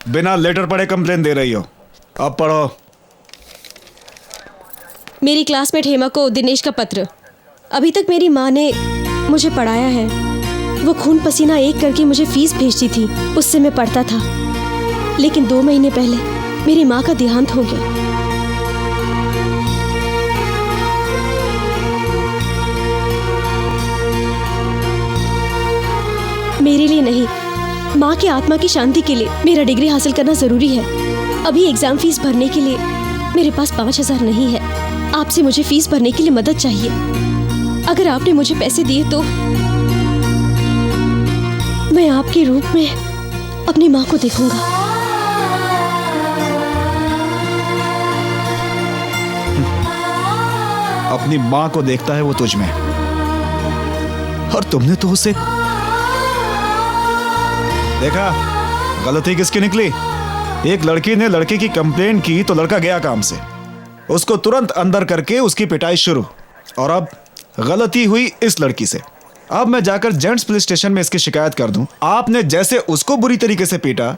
बिना लेटर पढ़े कंप्लेन दे रही हो। अब पढ़ो। मेरी क्लासमेट हेमा को दिनेश का पत्र। अभी तक मेरी माँ ने मुझे पढ़ाया है। वो खून पसीना एक करके मुझे फीस भेजती थी, उससे मैं पढ़ता था। लेकिन 2 महीने पहले मेरी माँ का देहांत हो गया। मेरे लिए नहीं, माँ की आत्मा की शांति के लिए मेरा डिग्री हासिल करना जरूरी है। अभी एग्जाम फीस भरने के लिए मेरे पास 5,000 नहीं है। आपसे मुझे फीस भरने के लिए मदद चाहिए। अगर आपने मुझे पैसे दिए तो मैं आपके रूप में अपनी माँ को देखूंगा। अपनी माँ को देखता है वो तुझ में, और तुमने तो उसे देखा। गलती किसकी निकली? एक लड़की ने लड़के की कंप्लेंट की तो लड़का गया काम से, उसको तुरंत अंदर करके उसकी पिटाई शुरू। और अब गलती हुई इस लड़की से। अब मैं जाकर जेंट्स पुलिस स्टेशन में इसकी शिकायत कर दूं। आपने जैसे उसको बुरी तरीके से पीटा,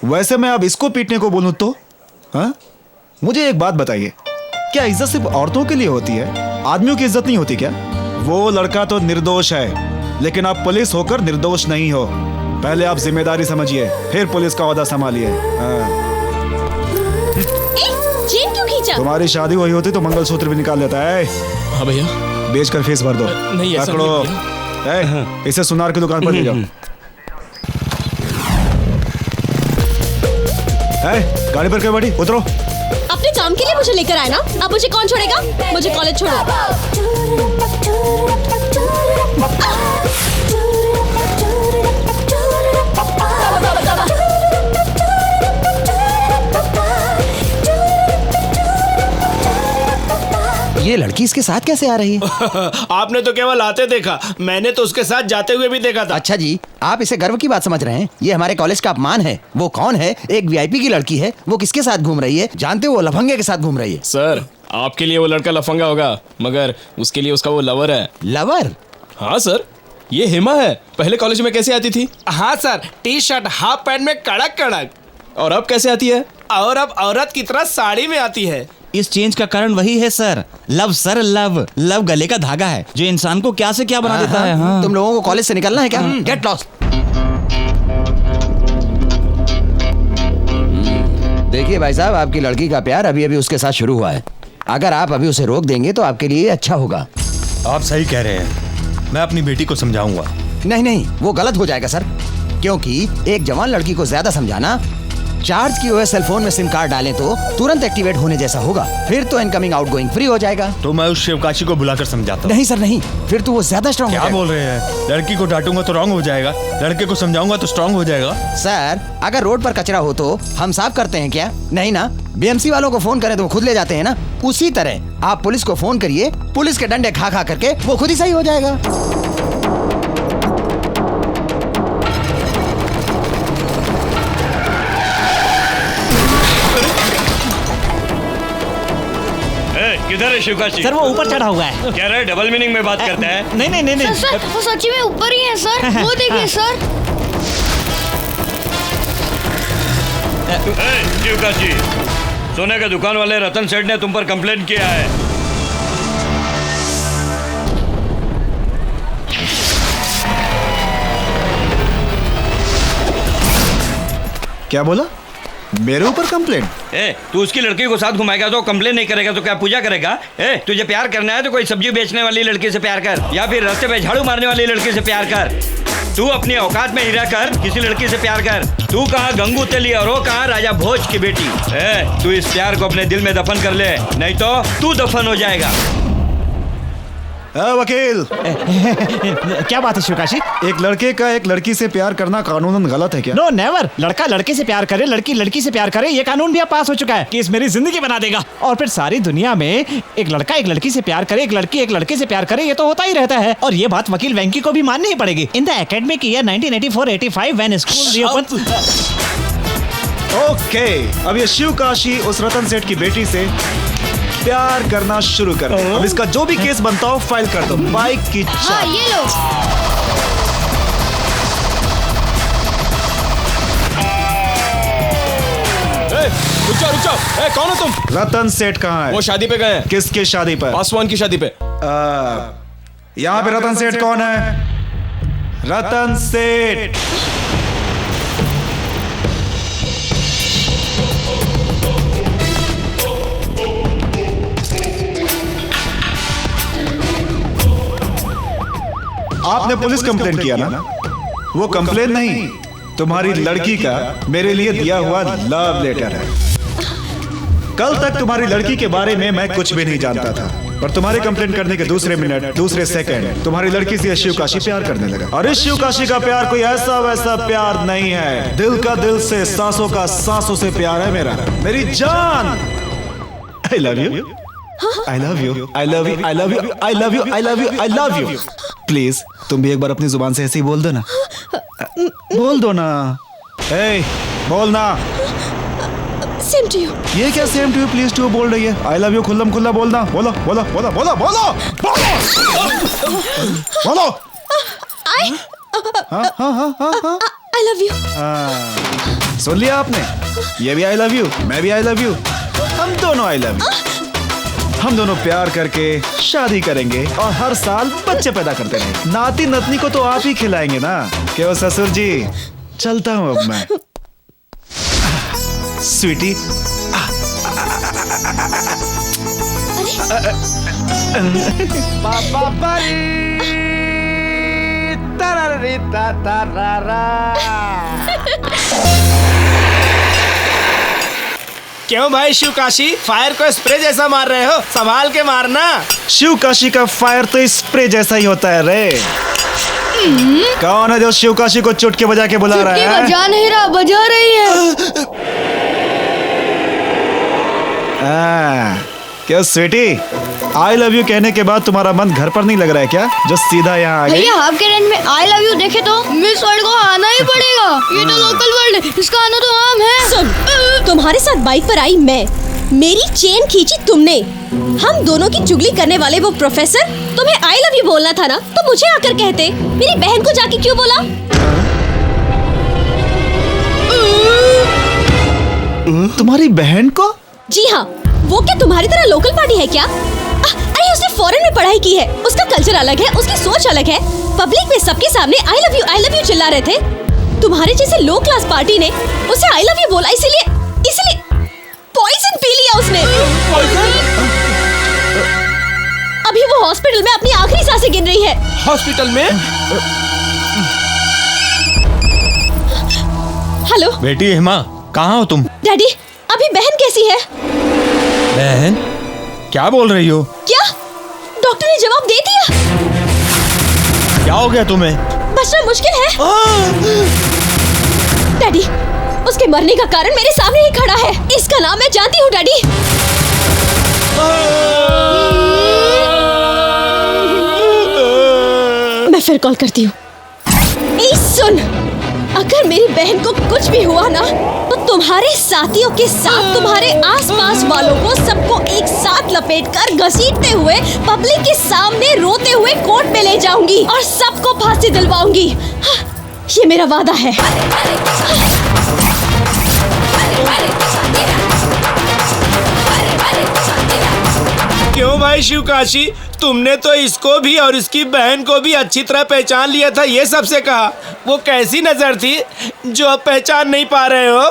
वैसे मैं अब इसको पीटने को बोलूं तो? हाँ, मुझे एक बात बताइए, क्या इज्जत सिर्फ औरतों के लिए होती है? आदमियों की इज्जत नहीं होती क्या? वो लड़का तो निर्दोष है, लेकिन आप पुलिस होकर निर्दोष नहीं हो। पहले आप जिम्मेदारी समझिए, फिर पुलिस का ओहदा संभालिए। चेन क्यों खींचा? तुम्हारी शादी हुई होती तो मंगलसूत्र भी निकाल लेता है। हाँ भैया, बेच कर फीस भर दो। नहीं ऐसा पकड़ो, नहीं। इसे सुनार की दुकान पर ले जाओ। गाड़ी पर क्यों बैठी? उतरो। अपने काम के लिए मुझे लेकर आए ना, अब मुझे कौन छोड़ेगा? मुझे कॉलेज छोड़ो। ये लड़की इसके साथ कैसे आ रही है? आपने तो केवल आते देखा, मैंने तो उसके साथ जाते हुए भी देखा था। अच्छा जी, आप इसे गर्व की बात समझ रहे हैं? ये हमारे कॉलेज का अपमान है। वो कौन है? एक वीआईपी की लड़की है। वो किसके साथ घूम रही है? जानते हो, वो लफंगे के साथ घूम रही है। सर, आपके लिए वो लड़का लफंगा होगा, मगर उसके लिए उसका वो लवर है। लवर? हाँ सर, ये हेमा है। पहले कॉलेज में कैसे आती थी? हाँ sir, T shirt half pant में कड़क कड़क। और अब कैसे आती है? और अब औरत की तरह साड़ी में आती है। इस चेंज का कारण वही है सर, लव सर। लव गले का धागा है जो इंसान को क्या से क्या बना देता है। हाँ। तुम लोगों को कॉलेज से निकलना है क्या? Get lost. देखिए भाई साहब, आपकी लड़की का प्यार अभी अभी उसके साथ शुरू हुआ है। अगर आप अभी उसे रोक देंगे तो आपके लिए अच्छा होगा। आप सही कह रहे हैं, मैं अपनी बेटी को समझाऊंगा। नहीं, वो गलत हो जाएगा सर, क्योंकि एक जवान लड़की को ज्यादा समझाना, चार्ज किए हुए सेल फोन में सिम कार्ड डालें तो तुरंत एक्टिवेट होने जैसा होगा। फिर तो इनकमिंग आउटगोइंग फ्री हो जाएगा। तो मैं उस शिवकाशी को बुलाकर समझाता हूँ। नहीं सर नहीं, फिर तो वो ज्यादा स्ट्रांग हो क्या जाएगा। बोल रहे हैं? लड़की को डांटूंगा तो रॉन्ग हो जाएगा, लड़के को समझाऊंगा तो स्ट्रांग हो जाएगा। सर, अगर रोड पर कचरा हो तो हम साफ करते हैं क्या? नहीं ना। बीएमसी वालों को फोन करें तो वो खुद ले जाते हैं ना। उसी तरह आप पुलिस को फोन करिए, पुलिस के डंडे खा खा करके वो खुद ही सही हो जाएगा। किधर है शिवकाशी? सर वो ऊपर चढ़ा हुआ है। कह रहे डबल मीनिंग में बात करता है। नहीं। सर, वो सच्ची में ऊपर ही है सर। वो देखिए सर। शिवकाशी, सोने के दुकान वाले रतन सेठ ने तुम पर कंप्लेंट किया है। क्या बोला? मेरे ऊपर कंप्लेंट? तू उसकी लड़की को साथ घुमाएगा तो कंप्लेन नहीं करेगा तो क्या पूजा करेगा? तुझे प्यार करना है तो कोई सब्जी बेचने वाली लड़की से प्यार कर, या फिर रास्ते पे झाड़ू मारने वाली लड़की से प्यार कर। तू अपनी औकात में ही रहकर किसी लड़की से प्यार कर। तू कहाँ गंगू तेली और वो कहाँ राजा भोज की बेटी। तू इस प्यार को अपने दिल में दफन कर ले, नहीं तो तू दफन हो जाएगा। वकील, क्या बात है शिवकाशी? एक लड़के का एक लड़की से प्यार करना कानूनन गलत है क्या? No never. लड़का लड़के से प्यार करे, लड़की लड़की से प्यार करे, ये कानून भी अब पास हो चुका है कि इस मेरी जिंदगी बना देगा। और फिर सारी दुनिया में एक लड़का एक लड़की से प्यार करे, एक लड़की एक लड़के से प्यार करे, ये तो होता ही रहता है। और ये बात वकील वेंकी को भी माननी ही पड़ेगी। In the academic year 1984-85 when school reopen. Okay, अब ये शिवकाशी उस रतन सेठ की बेटी से प्यार करना शुरू कर। अब इसका जो भी केस बनता हो फाइल कर दो। बाइक की हाँ, ये लो। रुक जाओ। ए, कौन हो तुम? रतन सेठ कहाँ है? वो शादी पे गए हैं, किसकी शादी पर? पासवान की शादी पे। यहाँ पे रतन सेठ कौन है? रतन सेठ। आपने पुलिस कंप्लेंट किया ना? वो कंप्लेंट नहीं, तुम्हारी लड़की का मेरे लिए दिया हुआ लव लेटर है। कल तक तुम्हारी लड़की के बारे में मैं कुछ भी नहीं जानता था, पर तुम्हारे कंप्लेंट करने के दूसरे मिनट, दूसरे सेकंड तुम्हारी लड़की से शिवकाशी प्यार करने लगा। और इस शिवकाशी का प्यार कोई ऐसा वैसा प्यार नहीं है, दिल का दिल से, सांसों का सांसों से प्यार है मेरा, मेरी जान। I love you, I love you, I love you, I love you, I love you, I love you, I love you. Please तुम भी एक बार अपनी जुबान से ऐसे ही बोल दो ना, बोल दो ना। ए, बोलना। Same to you. ये क्या सेम टू यू प्लीज टू बोल रही है? आई लव यू खुल्लम खुल्ला बोलना। बोलो बोलो बोलो बोलो बोलो बोलो बोलो। I love you. सुन लिया आपने? ये भी आई लव यू, मैं भी आई लव यू, हम दोनों आई लव यू। हम दोनों प्यार करके शादी करेंगे और हर साल बच्चे पैदा करते रहेंगे। नाती नतनी को तो आप ही खिलाएंगे ना। क्यों ससुर जी? चलता हूं अब मैं। स्वीटी, क्यों भाई शिवकाशी, फायर को स्प्रे जैसा मार रहे हो? संभाल के मारना। शिवकाशी का फायर तो स्प्रे जैसा ही होता है रे। कौन है जो शिवकाशी को चुटकी बजा के बुला रहा है? बजा नहीं रहा, बजा रही है। क्या स्वीटी, आई लव यू कहने के बाद तुम्हारा मन घर पर नहीं लग रहा है क्या, जो सीधा यहाँ आ गई? भैया हाफ के रेंट में आई लव यू देखे तो मिस वर्ल्ड को आना ही पड़ेगा। ये तो लोकल वर्ल्ड है, इसका आना तो आम है। सुन, तुम्हारे साथ बाइक पर आई मैं, मेरी चेन खींची तुमने, हम दोनों की चुगली करने वाले वो प्रोफेसर, तुम्हें आई लव यू बोलना था ना तो मुझे आकर कहते, मेरी बहन को जाके क्यों बोला? तुम्हारी बहन को? जी हाँ, वो क्या तुम्हारी तरह लोकल पार्टी है क्या? अरे उसने फॉरेन में पढ़ाई की है, उसका कल्चर अलग है, उसकी सोच अलग है। पब्लिक में सबके सामने आई लव यू चिल्ला रहे थे। तुम्हारे जैसे लो क्लास पार्टी ने उसे आई लव यू बोला, इसीलिए पॉइजन पी लिया उसने। अभी वो हॉस्पिटल में अपनी आखिरी सांसें गिन रही है। हॉस्पिटल में? हेलो बेटी हेमा, कहाँ हो तुम? डैडी, अभी बहन कैसी है? बहन? क्या बोल रही हो? क्या? डॉक्टर ने जवाब दे दिया? क्या हो गया तुम्हें? बचना मुश्किल है। डैडी, उसके मरने का कारण मेरे सामने ही खड़ा है। इसका नाम मैं जानती हूँ डैडी। मैं फिर कॉल करती हूँ। सुन, अगर मेरी बहन को कुछ भी हुआ ना तो तुम्हारे साथियों के साथ तुम्हारे आसपास वालों को सबको एक साथ लपेटकर घसीटते हुए पब्लिक के सामने रोते हुए कोर्ट में ले जाऊंगी और सबको फांसी दिलवाऊंगी। हाँ, ये मेरा वादा है। क्यों भाई शिवकाशी, तुमने तो इसको भी और इसकी बहन को भी अच्छी तरह पहचान लिया था, ये सबसे कहा। वो कैसी नजर थी जो अब पहचान नहीं पा रहे हो?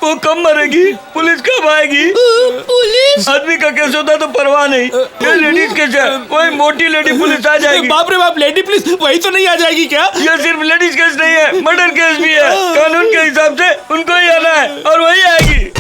वो कब मरेगी? पुलिस कब आएगी? पुलिस? आदमी का केस होता तो परवाह नहीं, ये लेडीज केस है, वही मोटी लेडी पुलिस आ जाएगी। बाप रे बाप, लेडी पुलिस वही तो नहीं आ जाएगी क्या? ये सिर्फ लेडीज केस नहीं है, मर्डर केस भी है। कानून के हिसाब से उनको ही आना है और वही आएगी।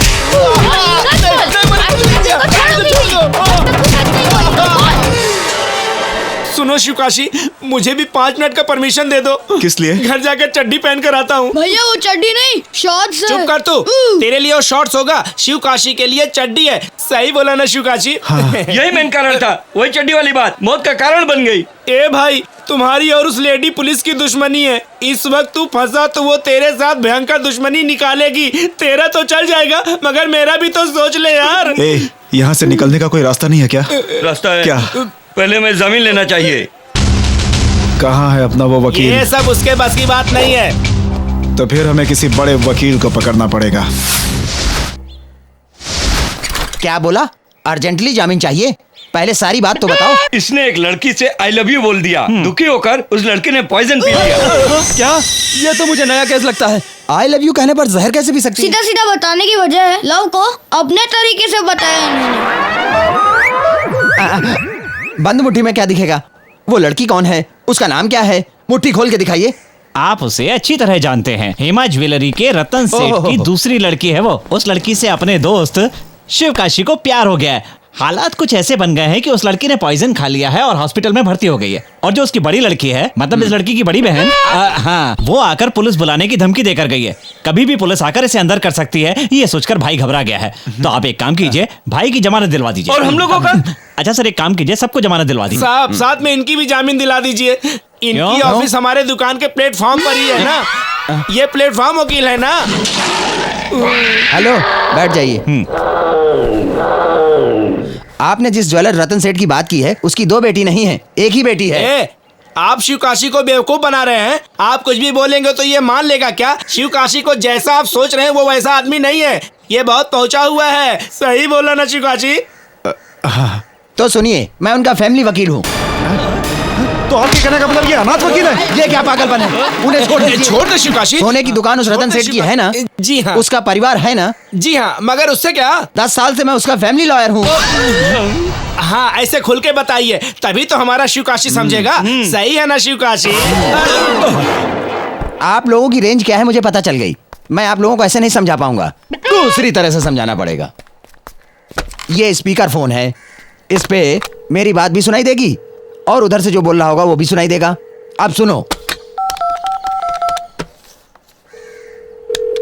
सुनो शिवकाशी, मुझे भी 5 मिनट का परमिशन दे दो। किस लिए? घर जाकर चड्डी पहन कर आता हूँ। भैया वो चड्डी नहीं, शॉर्ट्स है। चुप कर तू, तेरे लिए वो शॉर्ट्स होगा, शिवकाशी के लिए चड्डी है। सही बोला ना शिवकाशी? यही मेन कारण था, वही चड्डी वाली बात मौत का कारण बन गई। ए भाई, तुम्हारी और उस लेडी पुलिस की दुश्मनी है। इस वक्त तू फंसा तो वो तेरे साथ भयंकर दुश्मनी निकालेगी। तेरा तो चल जाएगा, मगर मेरा भी तो सोच ले यार। यहाँ से निकलने का कोई रास्ता नहीं है क्या? रास्ता है। क्या? पहले मैं जमीन लेना चाहिए। कहाँ है अपना वो वकील? ये सब उसके बस की बात नहीं है। तो फिर हमें किसी बड़े वकील को पकड़ना पड़ेगा। क्या बोला? अर्जेंटली जामीन चाहिए? पहले सारी बात तो बताओ। इसने एक लड़की से आई लव यू बोल दिया। दुखी होकर उस लड़की ने पॉइजन पी लिया। क्या? ये तो मुझे नया केस लगता है। आई लव यू कहने पर जहर कैसे पी सकती है? सीधा सीधा बताने की वजह है लव को अपने तरीके से बताया इन्होंने। बंद मुट्ठी में क्या दिखेगा? वो लड़की कौन है? उसका नाम क्या है? मुट्ठी खोल के दिखाइए। आप उसे अच्छी तरह जानते हैं। हेमा ज्वेलरी के रतन सेठ की दूसरी लड़की है वो। उस लड़की से अपने दोस्त शिवकाशी को प्यार हो गया है। हालात कुछ ऐसे बन गए हैं कि उस लड़की ने पॉइजन खा लिया है और हॉस्पिटल में भर्ती हो गई है। और जो उसकी बड़ी लड़की है, मतलब इस लड़की की बड़ी बहन, हाँ, वो आकर पुलिस बुलाने की धमकी देकर गई है। कभी भी पुलिस आकर इसे अंदर कर सकती है, ये सोचकर भाई घबरा गया है। तो आप एक काम कीजिए, भाई की जमानत दिलवा दीजिए। और हम लोगों का? अच्छा सर, एक काम कीजिए, सबको जमानत दिलवा दीजिए। साहब, साथ में इनकी भी जामीन दिला दीजिए। इनकी क्यों? ऑफिस हमारे दुकान के प्लेटफॉर्म पर ही है ना। ये प्लेटफॉर्म वकील है ना। हेलो, बैठ जाइए। आपने जिस ज्वेलर रतन सेठ की बात की है, उसकी 2 बेटी नहीं है, एक ही बेटी है। आप शिवकाशी को बेवकूफ बना रहे हैं। आप कुछ भी बोलेंगे तो ये मान लेगा क्या? शिवकाशी को जैसा आप सोच रहे हैं वो वैसा आदमी नहीं है। ये बहुत पहुंचा हुआ है। सही बोला ना शिवकाशी? तो सुनिए, मैं उनका फैमिली वकील हूँ। तो आपके कहने का मतलब ये अनाथ वकील है? ये क्या पागलपन है? उन्हें छोड़ दीजिए। छोड़ दे शिवकाशी। सोने की दुकान उस रतन सेठ की है ना? जी हाँ। उसका परिवार है ना? जी हाँ, मगर उससे क्या? 10 साल से मैं उसका फैमिली लॉयर हूँ। हाँ, ऐसे खुल के बताइए, तभी तो हमारा शिवकाशी समझेगा। सही है ना शिवकाशी? आप लोगों की रेंज क्या है मुझे पता चल गई। मैं आप लोगों को ऐसे नहीं समझा पाऊंगा, दूसरी तरह से समझाना पड़ेगा। ये स्पीकर फोन है, इस पे मेरी बात भी सुनाई देगी और उधर से जो बोल रहा होगा वो भी सुनाई देगा। अब सुनो,